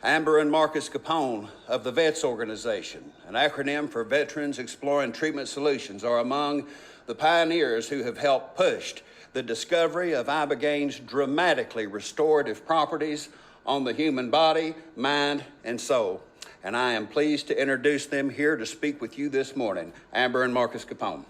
Amber and Marcus Capone of the VETS organization, an acronym for Veterans Exploring Treatment Solutions, are among the pioneers who have helped push the discovery of Ibogaine's dramatically restorative properties on the human body, mind, and soul. And I am pleased to introduce them here to speak with you this morning. Amber and Marcus Capone.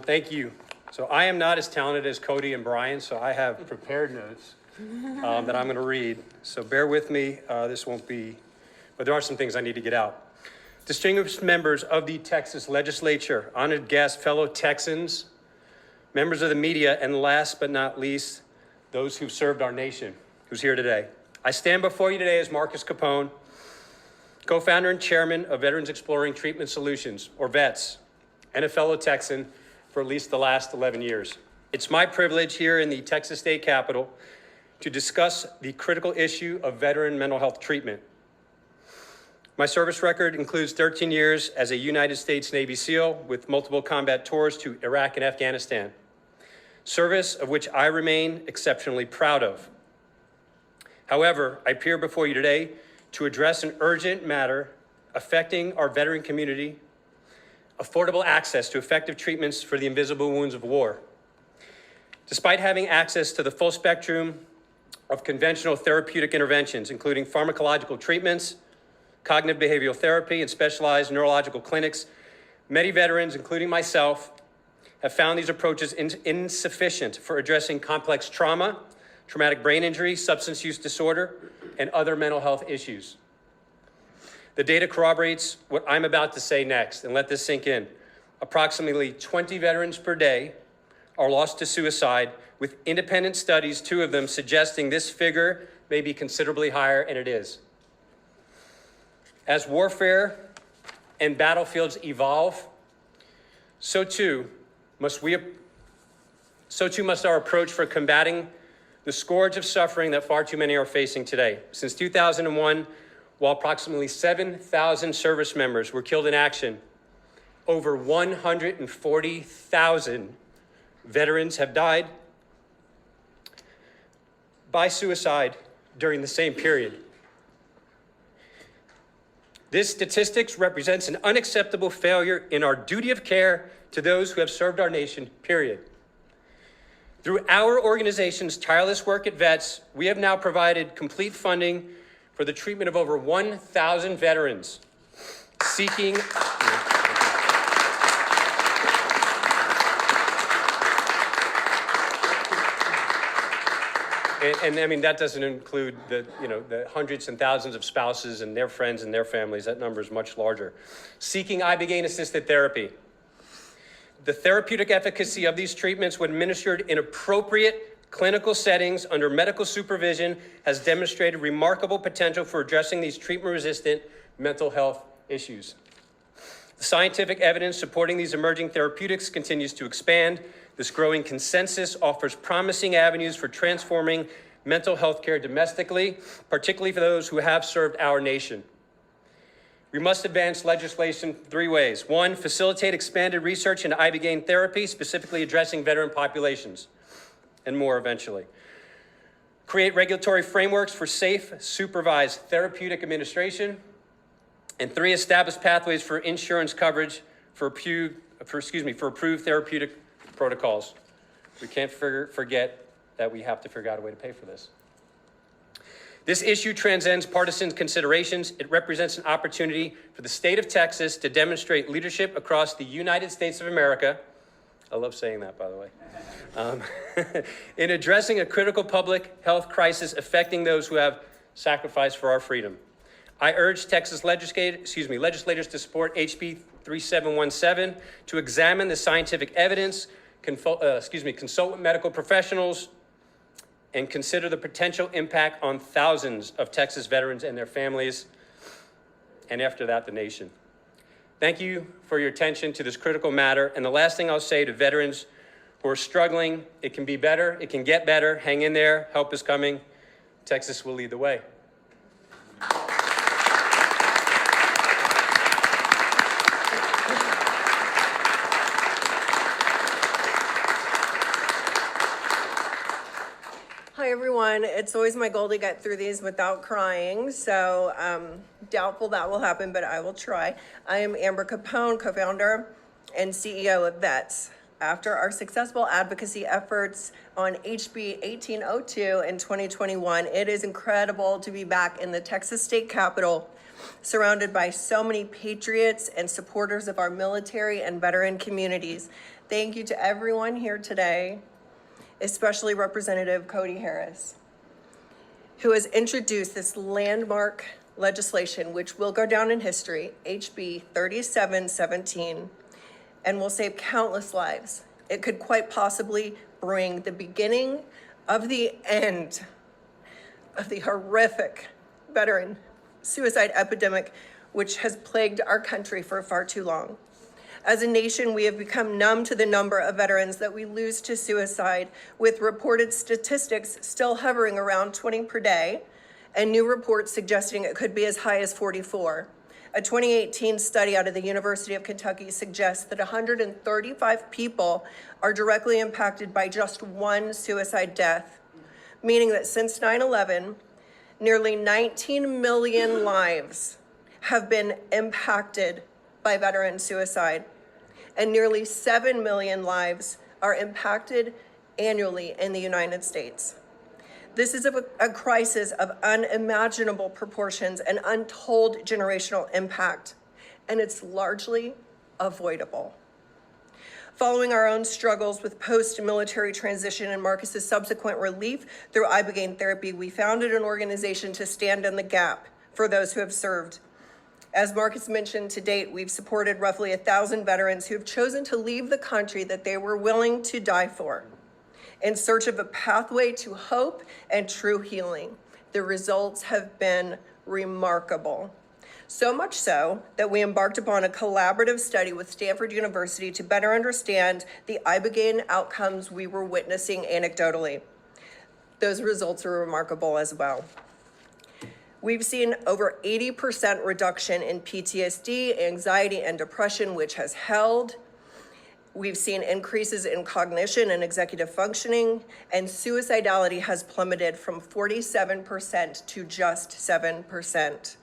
Thank you. So I am not as talented as Cody and Bryan, so I have prepared notes that I'm going to read. So bear with me. This won't be, but there are some things I need to get out. Distinguished members of the Texas legislature, honored guests, fellow Texans, members of the media, and last but not least, those who've served our nation, who's here today. I stand before you today as Marcus Capone, co-founder and chairman of Veterans Exploring Treatment Solutions, or VETS, and a fellow Texan for at least the last 11 years. It's my privilege here in the Texas State Capitol to discuss the critical issue of veteran mental health treatment. My service record includes 13 years as a United States Navy SEAL with multiple combat tours to Iraq and Afghanistan, service of which I remain exceptionally proud of. However, I appear before you today to address an urgent matter affecting our veteran community: affordable access to effective treatments for the invisible wounds of war. Despite having access to the full spectrum of conventional therapeutic interventions, including pharmacological treatments, cognitive behavioral therapy, and specialized neurological clinics, many veterans, including myself, have found these approaches insufficient for addressing complex trauma, traumatic brain injury, substance use disorder, and other mental health issues. The data corroborates what I'm about to say next, and let this sink in. Approximately 20 veterans per day are lost to suicide, with independent studies, 2 of them, suggesting this figure may be considerably higher, and it is. As warfare and battlefields evolve, so too must our approach for combating the scourge of suffering that far too many are facing today. Since 2001, while approximately 7,000 service members were killed in action, over 140,000 veterans have died by suicide during the same period. This statistics represents an unacceptable failure in our duty of care to those who have served our nation, period. Through our organization's tireless work at VETS, we have now provided complete funding for the treatment of over 1,000 veterans seeking And I mean, that doesn't include the hundreds and thousands of spouses and their friends and their families. That number is much larger. Seeking Ibogaine-Assisted therapy. The therapeutic efficacy of these treatments, when administered in appropriate clinical settings under medical supervision, has demonstrated remarkable potential for addressing these treatment-resistant mental health issues. The scientific evidence supporting these emerging therapeutics continues to expand. This growing consensus offers promising avenues for transforming mental health care domestically, particularly for those who have served our nation. We must advance legislation 3 ways. 1, facilitate expanded research into Ibogaine therapy, specifically addressing veteran populations, and more eventually. Create regulatory frameworks for safe, supervised therapeutic administration. And 3, establish pathways for insurance coverage for approved therapeutic protocols. We can't forget that we have to figure out a way to pay for this. This issue transcends partisan considerations. It represents an opportunity for the state of Texas to demonstrate leadership across the United States of America. I love saying that, by the way. In addressing a critical public health crisis affecting those who have sacrificed for our freedom. I urge Texas legislators to support HB 3717 to examine the scientific evidence, consult with medical professionals, and consider the potential impact on thousands of Texas veterans and their families, and after that, the nation. Thank you for your attention to this critical matter. And the last thing I'll say to veterans who are struggling, it can be better, it can get better, hang in there, help is coming. Texas will lead the way. Hi, everyone. It's always my goal to get through these without crying, so doubtful that will happen, but I will try. I am Amber Capone, co-founder and CEO of VETS. After our successful advocacy efforts on HB 1802 in 2021, it is incredible to be back in the Texas State Capitol, surrounded by so many patriots and supporters of our military and veteran communities. Thank you to everyone here today, especially Representative Cody Harris, who has introduced this landmark legislation, which will go down in history, HB 3717, and will save countless lives. It could quite possibly bring the beginning of the end of the horrific veteran suicide epidemic, which has plagued our country for far too long. As a nation, we have become numb to the number of veterans that we lose to suicide, with reported statistics still hovering around 20 per day, and new reports suggesting it could be as high as 44. A 2018 study out of the University of Kentucky suggests that 135 people are directly impacted by just one suicide death, meaning that since 9/11, nearly 19 million lives have been impacted by veteran suicide, and nearly 7 million lives are impacted annually in the United States. This is a crisis of unimaginable proportions and untold generational impact, and it's largely avoidable. Following our own struggles with post-military transition and Marcus's subsequent relief through Ibogaine therapy, we founded an organization to stand in the gap for those who have served. As Marcus mentioned, to date, we've supported roughly 1,000 veterans who have chosen to leave the country that they were willing to die for, in search of a pathway to hope and true healing. The results have been remarkable. So much so that we embarked upon a collaborative study with Stanford University to better understand the Ibogaine outcomes we were witnessing anecdotally. Those results are remarkable as well. We've seen over 80% reduction in PTSD, anxiety, and depression, which has held. We've seen increases in cognition and executive functioning, and suicidality has plummeted from 47% to just 7%.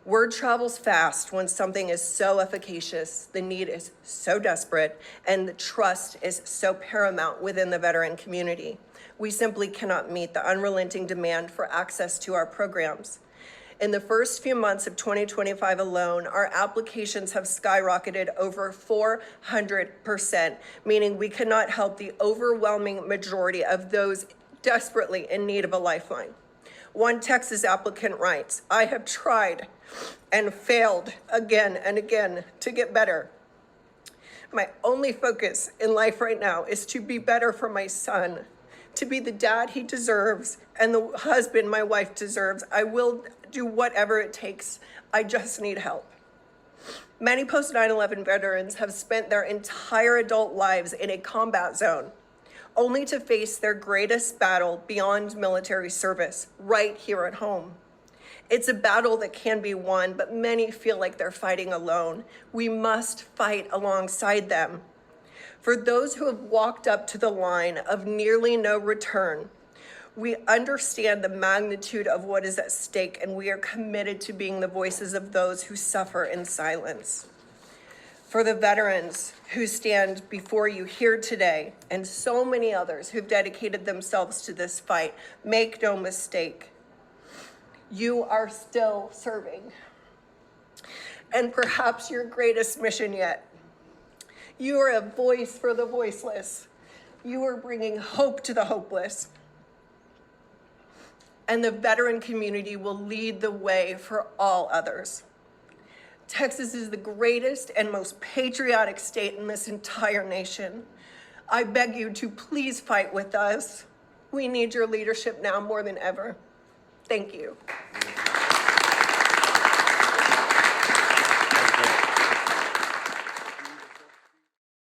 Word travels fast when something is so efficacious, the need is so desperate, and the trust is so paramount within the veteran community. We simply cannot meet the unrelenting demand for access to our programs. In the first few months of 2025 alone, our applications have skyrocketed over 400%, meaning we cannot help the overwhelming majority of those desperately in need of a lifeline. One Texas applicant writes, "I have tried and failed again and again to get better. My only focus in life right now is to be better for my son, to be the dad he deserves and the husband my wife deserves. I will do whatever it takes. I just need help." Many post-9/11 veterans have spent their entire adult lives in a combat zone, only to face their greatest battle beyond military service, right here at home. It's a battle that can be won, but many feel like they're fighting alone. We must fight alongside them. For those who have walked up to the line of nearly no return, we understand the magnitude of what is at stake, and we are committed to being the voices of those who suffer in silence. For the veterans who stand before you here today, and so many others who've dedicated themselves to this fight, make no mistake, you are still serving. And perhaps your greatest mission yet. You are a voice for the voiceless. You are bringing hope to the hopeless. And the veteran community will lead the way for all others. Texas is the greatest and most patriotic state in this entire nation. I beg you to please fight with us. We need your leadership now more than ever. Thank you.